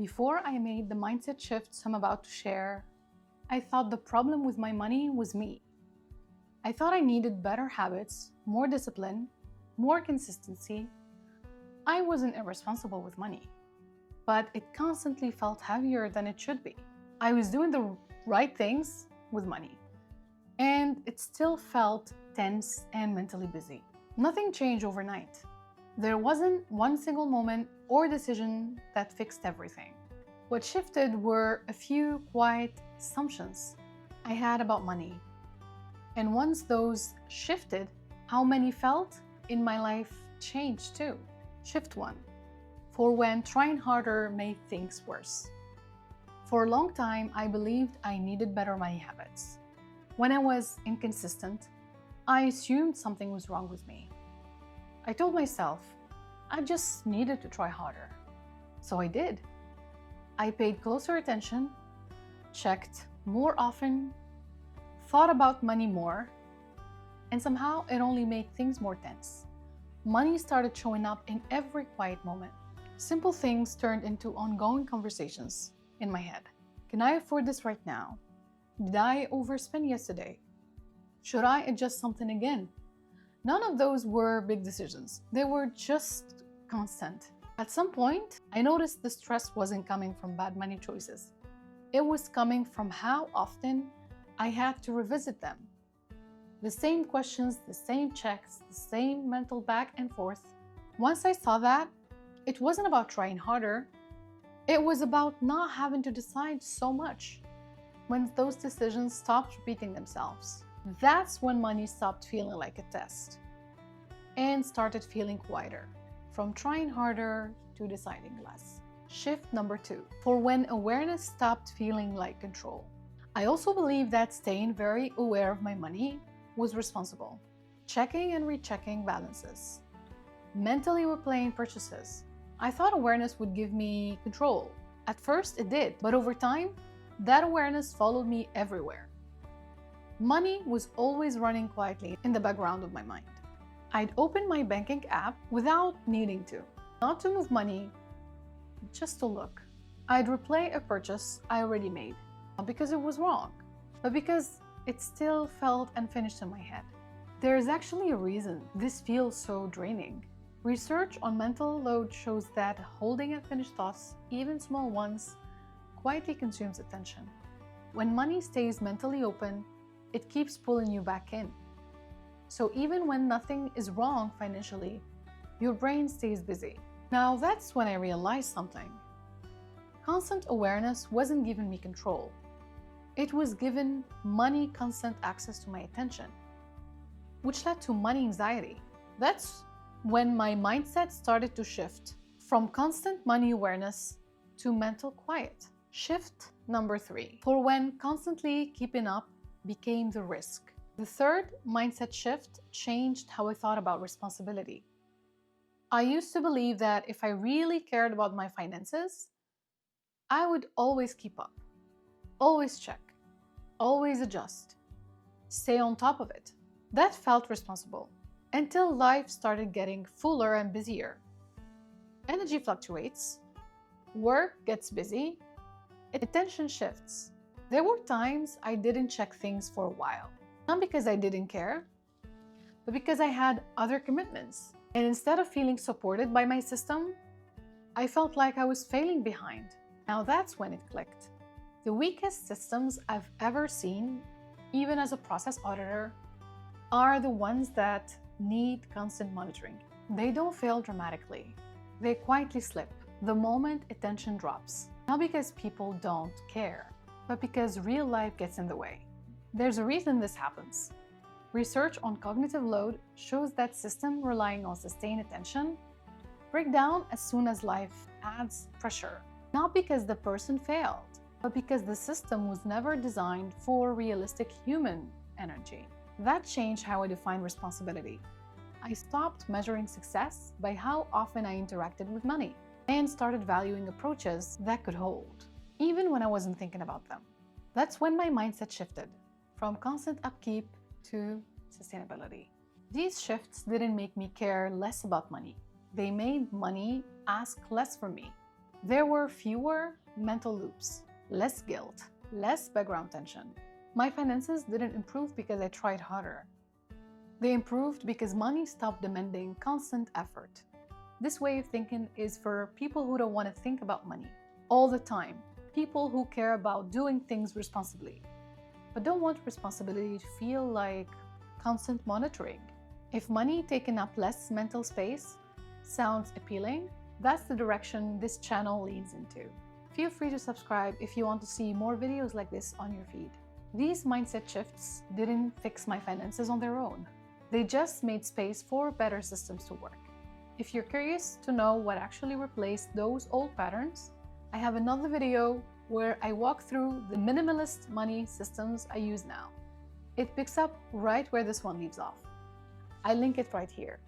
Before I made the mindset shifts I'm about to share, I thought the problem with my money was me. I thought I needed better habits, more discipline, more consistency. I wasn't irresponsible with money, but it constantly felt heavier than it should be. I was doing the right things with money, and it still felt tense and mentally busy. Nothing changed overnight. There wasn't one single moment or decision that fixed everything. What shifted were a few quiet assumptions I had about money. And once those shifted, how money felt in my life changed too. Shift 1. For when trying harder made things worse. For a long time, I believed I needed better money habits. When I was inconsistent, I assumed something was wrong with me. I told myself I just needed to try harder. So I did. I paid closer attention, checked more often, thought about money more, and somehow it only made things more tense. Money started showing up in every quiet moment. Simple things turned into ongoing conversations in my head. Can I afford this right now? Did I overspend yesterday? Should I adjust something again? None of those were big decisions. They were just constant. At some point, I noticed the stress wasn't coming from bad money choices. It was coming from how often I had to revisit them. The same questions, the same checks, the same mental back and forth. Once I saw that, it wasn't about trying harder. It was about not having to decide so much. When those decisions stopped repeating themselves, that's when money stopped feeling like a test and started feeling quieter, from trying harder to deciding less. Shift number 2, for when awareness stopped feeling like control. I also believe that staying very aware of my money was responsible. Checking and rechecking balances. Mentally replaying purchases. I thought awareness would give me control. At first it did, but over time, that awareness followed me everywhere. Money was always running quietly in the background of my mind. I'd open my banking app without needing to. Not to move money, just to look. I'd replay a purchase I already made. Not because it was wrong, but because it still felt unfinished in my head. There is actually a reason this feels so draining. Research on mental load shows that holding unfinished thoughts, even small ones, quietly consumes attention. When money stays mentally open, it keeps pulling you back in. So even when nothing is wrong financially, your brain stays busy. Now that's when I realized something. Constant awareness wasn't giving me control. It was giving money constant access to my attention, which led to money anxiety. That's when my mindset started to shift from constant money awareness to mental quiet. Shift number 3, for when constantly keeping up became the risk. The third mindset shift changed how I thought about responsibility. I used to believe that if I really cared about my finances, I would always keep up, always check, always adjust, stay on top of it. That felt responsible until life started getting fuller and busier. Energy fluctuates, work gets busy, attention shifts. There were times I didn't check things for a while. Not because I didn't care, but because I had other commitments. And instead of feeling supported by my system, I felt like I was failing behind. Now that's when it clicked. The weakest systems I've ever seen, even as a process auditor, are the ones that need constant monitoring. They don't fail dramatically. They quietly slip the moment attention drops. Not because people don't care, but because real life gets in the way. There's a reason this happens. Research on cognitive load shows that systems relying on sustained attention break down as soon as life adds pressure. Not because the person failed, but because the system was never designed for realistic human energy. That changed how I define responsibility. I stopped measuring success by how often I interacted with money and started valuing approaches that could hold, even when I wasn't thinking about them. That's when my mindset shifted from constant upkeep to sustainability. These shifts didn't make me care less about money. They made money ask less from me. There were fewer mental loops, less guilt, less background tension. My finances didn't improve because I tried harder. They improved because money stopped demanding constant effort. This way of thinking is for people who don't want to think about money all the time, people who care about doing things responsibly, but don't want responsibility to feel like constant monitoring. If money taking up less mental space sounds appealing, that's the direction this channel leads into. Feel free to subscribe if you want to see more videos like this on your feed. These mindset shifts didn't fix my finances on their own. They just made space for better systems to work. If you're curious to know what actually replaced those old patterns, I have another video where I walk through the minimalist money systems I use now. It picks up right where this one leaves off. I link it right here.